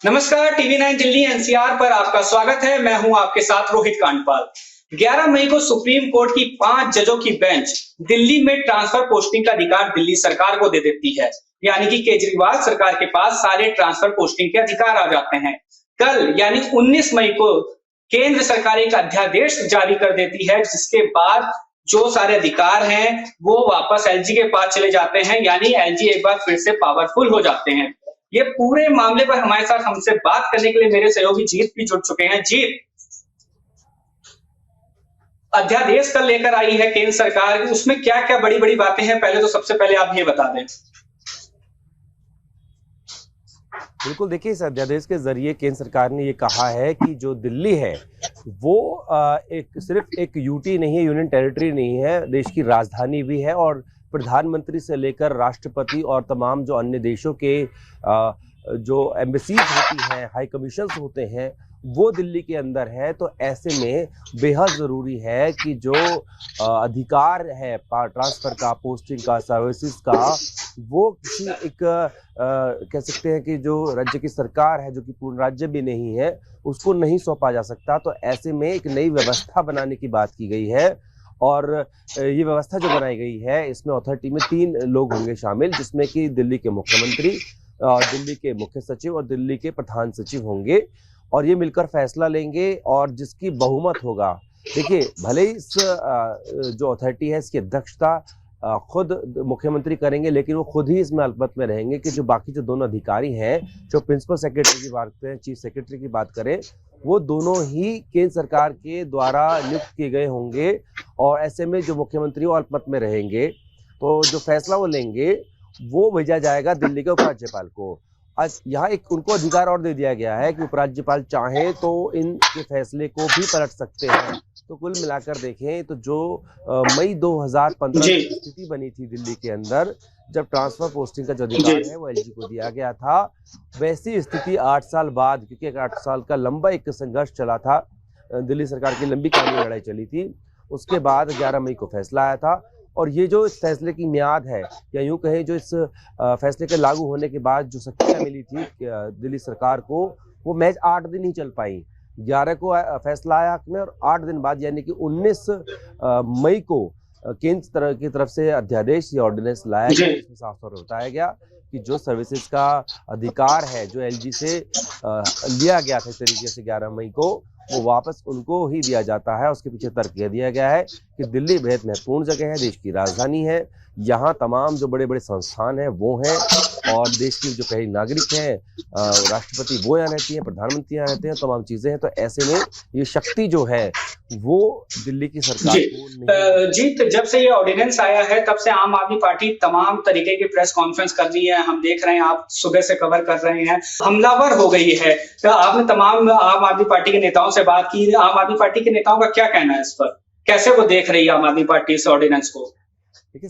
नमस्कार, TV 9 Delhi NCR पर आपका स्वागत है। मैं हूं आपके साथ रोहित कांडपाल। 11 मई को सुप्रीम कोर्ट की 5 जजों की बेंच दिल्ली में ट्रांसफर पोस्टिंग का अधिकार दिल्ली सरकार को दे देती है। यानी कि केजरीवाल सरकार के पास सारे ट्रांसफर पोस्टिंग के अधिकार आ जाते हैं। कल यानी 19 मई को केंद्र सरकार एक अध्यादेश जारी कर देती है, जिसके बाद जो सारे अधिकार हैं वो वापस एलजी के पास चले जाते हैं। यानी एलजी एक बार फिर से पावरफुल हो जाते हैं। ये पूरे मामले पर हमारे साथ हमसे बात करने के लिए मेरे सहयोगी जीत भी जुड़ चुके हैं। जीत, अध्यादेश कल लेकर आई है केंद्र सरकार, उसमें क्या क्या बड़ी बड़ी बातें हैं, पहले तो सबसे पहले आप ये बता दें। बिल्कुल, देखिए, इस अध्यादेश के जरिए केंद्र सरकार ने ये कहा है कि जो दिल्ली है वो सिर्फ एक यूटी नहीं है, यूनियन टेरिटरी नहीं है, देश की राजधानी भी है। और प्रधानमंत्री से लेकर राष्ट्रपति और तमाम जो अन्य देशों के जो एम्बेसीज होती हैं, हाई कमीशंस होते हैं, वो दिल्ली के अंदर है। तो ऐसे में बेहद ज़रूरी है कि जो अधिकार है ट्रांसफ़र का, पोस्टिंग का, सर्विसेज का, वो किसी एक कह सकते हैं कि जो राज्य की सरकार है, जो कि पूर्ण राज्य भी नहीं है, उसको नहीं सौंपा जा सकता। तो ऐसे में एक नई व्यवस्था बनाने की बात की गई है। और ये व्यवस्था जो बनाई गई है, इसमें अथॉरिटी में 3 लोग होंगे शामिल, जिसमें कि दिल्ली के मुख्यमंत्री, दिल्ली के मुख्य सचिव और दिल्ली के प्रधान सचिव होंगे। और ये मिलकर फैसला लेंगे और जिसकी बहुमत होगा, देखिए, भले ही इस जो अथॉरिटी है इसकी अध्यक्षता खुद मुख्यमंत्री करेंगे, लेकिन वो खुद ही इसमें अल्पमत में रहेंगे कि जो बाकी जो दोनों अधिकारी हैं, जो प्रिंसिपल सेक्रेटरी की बात करें, चीफ सेक्रेटरी की बात करें, वो दोनों ही केंद्र सरकार के द्वारा नियुक्त किए गए होंगे। और ऐसे में जो मुख्यमंत्री वो अल्पमत में रहेंगे, तो जो फैसला वो लेंगे वो भेजा जाएगा दिल्ली के उपराज्यपाल को। आज यहाँ एक उनको अधिकार और दे दिया गया है कि उपराज्यपाल चाहे तो इनके फैसले को भी पलट सकते हैं। तो कुल मिलाकर देखें तो जो मई 2015 में स्थिति बनी थी दिल्ली के अंदर, जब ट्रांसफर पोस्टिंग का जो अधिकार है वो एलजी को दिया गया था, वैसी स्थिति 8 साल बाद, क्योंकि 8 साल का लंबा एक संघर्ष चला था, दिल्ली सरकार की लंबी कानूनी लड़ाई चली थी, उसके बाद 11 मई को फैसला आया था। और ये जो इस फैसले की म्याद है, या यूं कहें जो इस फैसले के लागू होने के बाद जो शक्तियां मिली थी दिल्ली सरकार को, वो महज 8 दिन ही चल पाई। 11 को फैसला आया में, और 8 दिन बाद यानी कि 19 मई को केंद्र की तरफ से अध्यादेश या ऑर्डिनेंस लाया गया। इसमें साफ तौर पर बताया गया कि जो सर्विसेज का अधिकार है जो एलजी से लिया गया था इस तरीके से 11 मई को, वो वापस उनको ही दिया जाता है। उसके पीछे तर्क यह दिया गया है कि दिल्ली बेहद महत्वपूर्ण जगह है, देश की राजधानी है, यहाँ तमाम जो बड़े बड़े संस्थान हैं वो हैं, और देश की जो पहली नागरिक हैं, राष्ट्रपति वो यहाँ रहती हैं, प्रधानमंत्री यहाँ रहते हैं, तमाम चीजें हैं। तो ऐसे में ये शक्ति जो है वो दिल्ली की सरकार को नहीं। जीत, जब से ये ऑर्डिनेंस आया है तब से आम आदमी पार्टी तमाम तरीके की प्रेस कॉन्फ्रेंस कर रही है। हम देख रहे हैं, आप सुबह से कवर कर रहे हैं, हमलावर हो गई है। तो आपने तमाम आम आदमी पार्टी के नेताओं से बात की, आम आदमी पार्टी के नेताओं का क्या कहना है इस पर, कैसे वो देख रही है आम आदमी पार्टी इस ऑर्डिनेंस को? देखिए,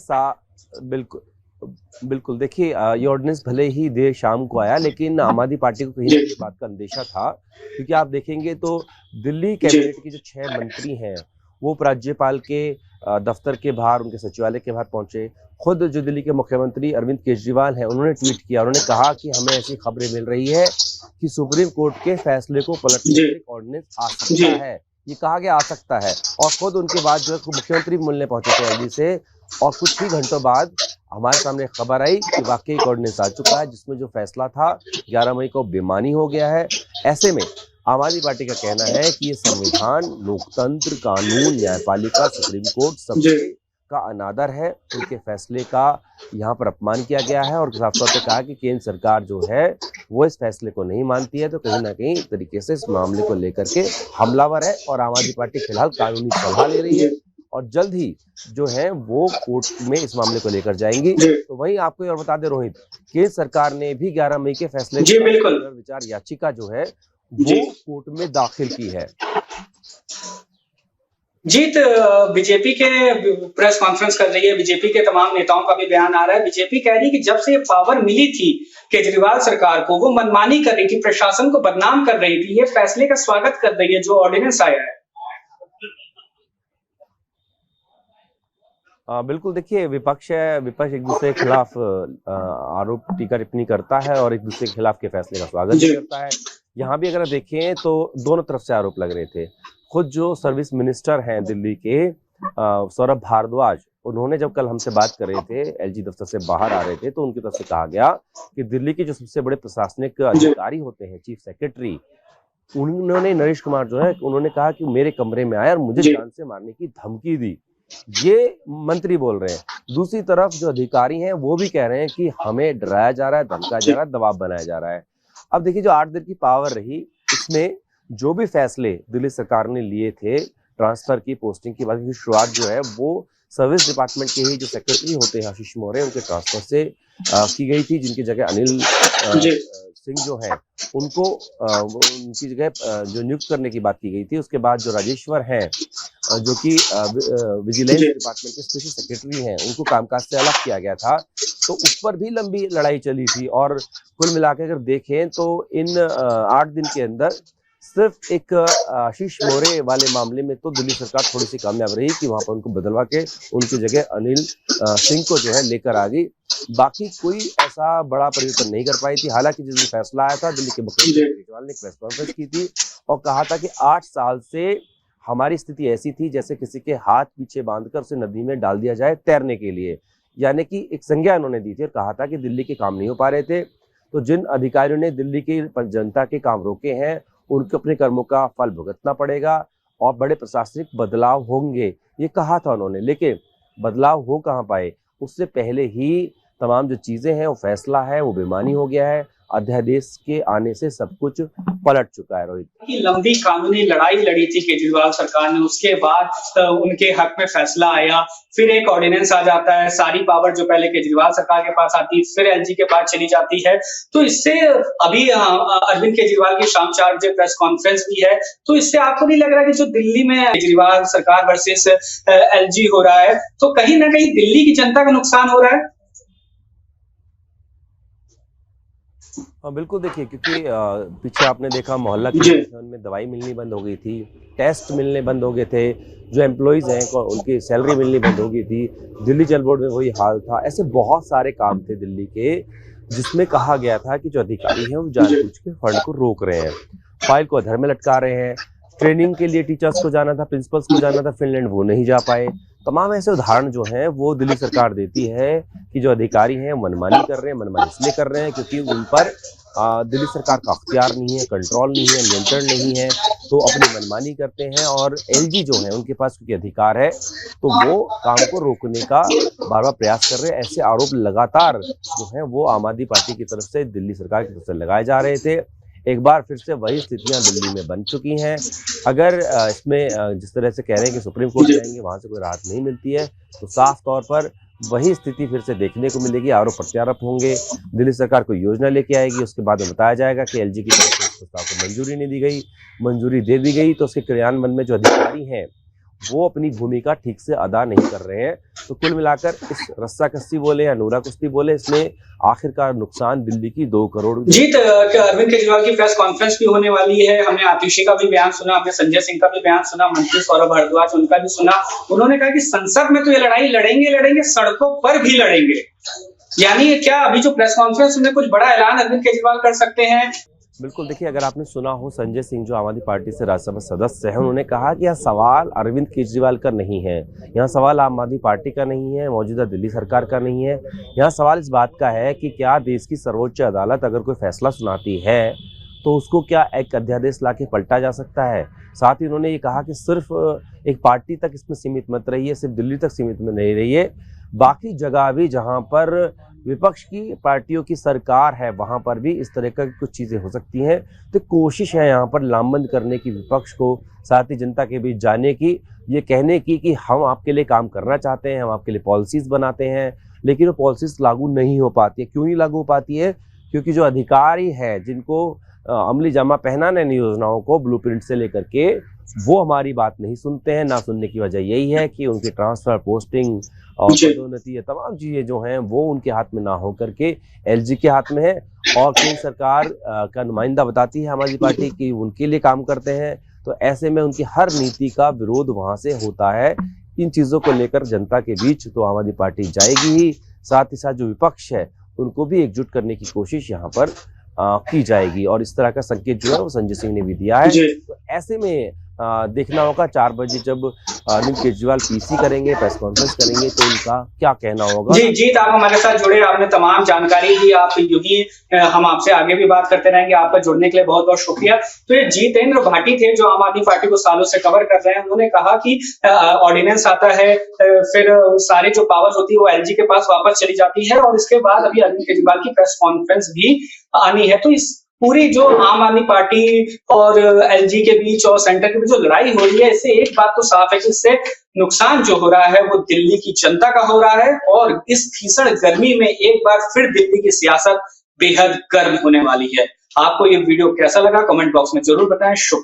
बिल्कुल देखिए, ये ऑर्डिनेंस भले ही देर शाम को आया, लेकिन आम आदमी पार्टी को कहीं इस बात का अंदेशा था। क्योंकि आप देखेंगे तो दिल्ली कैबिनेट के जो 6 मंत्री हैं वो उपराज्यपाल के दफ्तर के बाहर, उनके सचिवालय के बाहर पहुंचे। खुद जो दिल्ली के मुख्यमंत्री अरविंद केजरीवाल हैं, उन्होंने ट्वीट किया, उन्होंने कहा कि हमें ऐसी खबरें मिल रही है कि सुप्रीम कोर्ट के फैसले को पलटने के लिए ऑर्डिनेंस आ सकता है। ये कहा गया आ सकता है, और खुद उनके बाद जो है मुख्यमंत्री मिलने पहुंचे थे एलजी से, और कुछ ही घंटों बाद हमारे सामने खबर आई कि वाकई ऑर्डिनेंस आ चुका है, जिसमें जो फैसला था 11 मई को बेमानी हो गया है। ऐसे में आम आदमी पार्टी का कहना है कि ये संविधान, लोकतंत्र, कानून, न्यायपालिका, सुप्रीम कोर्ट, सबसे का अनादर है। उनके फैसले का यहाँ पर अपमान किया गया है, और साफ तौर पर कहा कि केंद्र सरकार जो है वो इस फैसले को नहीं मानती है। तो कहीं ना कहीं तरीके से इस मामले को लेकर के हमलावर है, और आम आदमी पार्टी फिलहाल कानूनी सलाह ले रही है, और जल्द ही जो है वो कोर्ट में इस मामले को लेकर जाएंगी। तो वहीं आपको और बता दें रोहित, केंद्र सरकार ने भी 11 मई के फैसले पर विचार याचिका जो है वो कोर्ट में दाखिल की है। जीत, बीजेपी के प्रेस कॉन्फ्रेंस कर रही है, बीजेपी के तमाम नेताओं का भी बयान आ रहा है। बीजेपी कह रही है कि जब से ये पावर मिली थी केजरीवाल सरकार को, वो मनमानी कर रही थी, प्रशासन को बदनाम कर रही थी। ये फैसले का स्वागत कर रही है जो ऑर्डिनेंस आया है। बिल्कुल देखिए, विपक्ष है, विपक्ष एक दूसरे के खिलाफ आरोप टीका टिप्पणी करता है और एक दूसरे के खिलाफ के फैसले का स्वागत भी करता है। यहाँ भी अगर देखें तो दोनों तरफ से आरोप लग रहे थे। खुद जो सर्विस मिनिस्टर हैं दिल्ली के सौरभ भारद्वाज, उन्होंने जब कल हमसे बात कर रहे थे, एलजी दफ्तर से बाहर आ रहे थे, तो उनकी तरफ से कहा गया कि दिल्ली के जो सबसे बड़े प्रशासनिक अधिकारी होते हैं, चीफ सेक्रेटरी, उन्होंने नरेश कुमार जो है, उन्होंने कहा कि मेरे कमरे में आया और मुझे जान से मारने की धमकी दी। ये मंत्री बोल रहे हैं। दूसरी तरफ जो अधिकारी हैं वो भी कह रहे हैं कि हमें डराया जा रहा है, धमकाया जा रहा है, दबाव बनाया जा रहा है। अब देखिए, जो 8 दिन की पावर रही, इसमें जो भी फैसले दिल्ली सरकार ने लिए थे ट्रांसफर की, पोस्टिंग की, बात की शुरुआत जो है वो सर्विस डिपार्टमेंट के ही जो सेक्रेटरी होते हैं आशीष मौर्य, उनके ट्रांसफर से की गई थी, जिनकी जगह अनिल सिंह जो है उनको उनकी जगह जो नियुक्त करने की बात की गई थी। उसके बाद जो राजेश्वर हैं जो कि विजिलेंस डिपार्टमेंट के स्पेशल सेक्रेटरी हैं, उनको कामकाज से अलग किया गया था। तो उस पर भी लंबी लड़ाई चली थी और कुल मिलाकर अगर देखें तो इन 8 दिन के अंदर सिर्फ एक आशीष मौर्य वाले मामले में तो दिल्ली सरकार थोड़ी सी कामयाब रही कि वहां पर उनको बदलवा के उनकी जगह अनिल सिंह को जो है लेकर आ गई। बाकी कोई ऐसा बड़ा परिवर्तन नहीं कर पाई थी। हालांकि जिस दिन फैसला आया था, दिल्ली के मुख्यमंत्री केजरीवाल ने एक प्रेस कॉन्फ्रेंस की थी और कहा था कि 8 साल से हमारी स्थिति ऐसी थी जैसे किसी के हाथ पीछे बांधकर उसे नदी में डाल दिया जाए तैरने के लिए, यानी कि एक संज्ञा उन्होंने दी थी और कहा था कि दिल्ली के काम नहीं हो पा रहे थे। तो जिन अधिकारियों ने दिल्ली की जनता के काम रोके हैं, उनको अपने कर्मों का फल भुगतना पड़ेगा और बड़े प्रशासनिक बदलाव होंगे, ये कहा था उन्होंने। लेकिन बदलाव हो कहाँ पाए, उससे पहले ही तमाम जो चीजें हैं, वो फैसला है, वो बेमानी हो गया है। अध्यादेश के आने से सब कुछ पलट चुका है। रोहित, लंबी कानूनी लड़ाई लड़ी थी केजरीवाल सरकार ने, उसके बाद उनके हक में फैसला आया, फिर एक ऑर्डिनेंस आ जाता है, सारी पावर जो पहले केजरीवाल सरकार के पास आती है फिर एलजी के पास चली जाती है। तो इससे अभी अरविंद केजरीवाल की शाम 4 बजे प्रेस कॉन्फ्रेंस भी है, तो इससे आपको नहीं लग रहा कि जो दिल्ली में केजरीवाल सरकार वर्सेस एलजी हो रहा है, तो कहीं ना कहीं दिल्ली की जनता का नुकसान हो रहा है? हाँ बिल्कुल, देखिए, क्योंकि पीछे आपने देखा मोहल्ला क्लिनिक में दवाई मिलनी बंद हो गई थी, टेस्ट मिलने बंद हो गए थे, जो एम्प्लॉइज हैं उनकी सैलरी मिलनी बंद हो गई थी, दिल्ली जल बोर्ड में वही हाल था। ऐसे बहुत सारे काम थे दिल्ली के जिसमें कहा गया था कि जो अधिकारी हैं वो जानबूझ के फंड को रोक रहे हैं, फाइल को अधर में लटका रहे हैं। ट्रेनिंग के लिए टीचर्स को जाना था, प्रिंसिपल्स को जाना था फिनलैंड, वो नहीं जा पाए। तमाम ऐसे उदाहरण जो हैं वो दिल्ली सरकार देती है कि जो अधिकारी हैं मनमानी कर रहे हैं। मनमानी इसलिए कर रहे हैं क्योंकि उन पर दिल्ली सरकार का अख्तियार नहीं है, कंट्रोल नहीं है, नियंत्रण नहीं है, तो अपनी मनमानी करते हैं। और एलजी जो है उनके पास क्योंकि अधिकार है तो वो काम को रोकने का बार बार प्रयास कर रहे हैं। ऐसे आरोप लगातार जो है वो आम आदमी पार्टी की तरफ से, दिल्ली सरकार की तरफ से लगाए जा रहे थे। एक बार फिर से वही स्थितियां दिल्ली में बन चुकी हैं। अगर इसमें जिस तरह से कह रहे हैं कि सुप्रीम कोर्ट जाएंगे, वहां से कोई राहत नहीं मिलती है, तो साफ तौर पर वही स्थिति फिर से देखने को मिलेगी। आरोप प्रत्यारोप होंगे, दिल्ली सरकार कोई योजना लेके आएगी, उसके बाद में बताया जाएगा कि एलजी की तरफ से इस प्रस्ताव को मंजूरी नहीं दी गई, मंजूरी दे दी गई तो उसके क्रियान्वयन में जो अधिकारी हैं वो अपनी भूमिका ठीक से अदा नहीं कर रहे हैं। तो कुल मिलाकर इस रस्साकस्सी बोले या नूरा कुश्ती बोले, इसमें आखिरकार नुकसान दिल्ली की 2 करोड़। जीत, अरविंद केजरीवाल की प्रेस कॉन्फ्रेंस भी होने वाली है। हमने आतिशी का भी बयान सुना, हमने संजय सिंह का भी बयान सुना, मंत्री सौरभ भारद्वाज उनका भी सुना। उन्होंने कहा कि संसद में तो ये लड़ाई लड़ेंगे, सड़कों पर भी लड़ेंगे। यानी क्या अभी जो प्रेस कॉन्फ्रेंस में कुछ बड़ा ऐलान अरविंद केजरीवाल कर सकते हैं? बिल्कुल, देखिए, अगर आपने सुना हो, संजय सिंह जो आम आदमी पार्टी से राज्यसभा सदस्य हैं, उन्होंने कहा कि यह सवाल अरविंद केजरीवाल का नहीं है, यहाँ सवाल आम आदमी पार्टी का नहीं है, मौजूदा दिल्ली सरकार का नहीं है। यहाँ सवाल इस बात का है कि क्या देश की सर्वोच्च अदालत अगर कोई फैसला सुनाती है तो उसको क्या एक अध्यादेश ला के पलटा जा सकता है। साथ ही उन्होंने ये कहा कि सिर्फ एक पार्टी तक इसमें सीमित मत रहिए, सिर्फ दिल्ली तक सीमित में नहीं रहिए, बाकी जगह भी जहाँ पर विपक्ष की पार्टियों की सरकार है वहां पर भी इस तरह का कुछ चीजें हो सकती हैं। तो कोशिश है यहाँ पर लामबंद करने की विपक्ष को, साथ ही जनता के बीच जाने की, ये कहने की कि हम आपके लिए काम करना चाहते हैं, हम आपके लिए पॉलिसीज बनाते हैं, लेकिन वो पॉलिसीज लागू नहीं हो पाती है। क्यों नहीं लागू हो पाती है? क्योंकि जो अधिकारी है जिनको अमली जामा पहनाने इन योजनाओं को ब्लूप्रिंट से लेकर के, वो हमारी बात नहीं सुनते हैं। ना सुनने की वजह यही है कि उनकी ट्रांसफर, पोस्टिंग और पदोन्नति, ये तमाम चीजें जो हैं वो उनके हाथ में ना हो करके एलजी के हाथ में है। और केंद्र सरकार का नुमाइंदा बताती है हमारी पार्टी की उनके लिए काम करते हैं, तो ऐसे में उनकी हर नीति का विरोध वहां से होता है। इन चीजों को लेकर जनता के बीच तो आम आदमी पार्टी जाएगी ही, साथ ही साथ जो विपक्ष है उनको भी एकजुट करने की कोशिश यहाँ पर की जाएगी। और इस तरह का संकेत जो है वो संजय सिंह ने भी दिया है। तो ऐसे में देखना होगा 4 बजे जब अरविंद केजरीवाल पीसी करेंगे, प्रेस कॉन्फ्रेंस करेंगे, तो उनका क्या कहना होगा। जी जीत, आप हमारे साथ जुड़े, आपने तमाम जानकारी दी। आप यूं ही हम आपसे आगे भी बात करते रहेंगे। आपका जुड़ने के लिए बहुत बहुत शुक्रिया। तो ये जितेंद्र भाटी थे जो आम आदमी पार्टी को सालों से कवर कर रहे हैं। उन्होंने कहा कि ऑर्डिनेंस आता है, फिर सारी जो पावर्स होती है वो एलजी के पास वापस चली जाती है, और इसके बाद अभी अरविंद केजरीवाल की प्रेस कॉन्फ्रेंस भी आनी है। तो इस पूरी जो आम आदमी पार्टी और एलजी के बीच और सेंटर के बीच जो लड़ाई हो रही है, इससे एक बात तो साफ है कि इससे नुकसान जो हो रहा है वो दिल्ली की जनता का हो रहा है, और इस भीषण गर्मी में एक बार फिर दिल्ली की सियासत बेहद गर्म होने वाली है। आपको ये वीडियो कैसा लगा कमेंट बॉक्स में जरूर बताएं। शुक्रिया।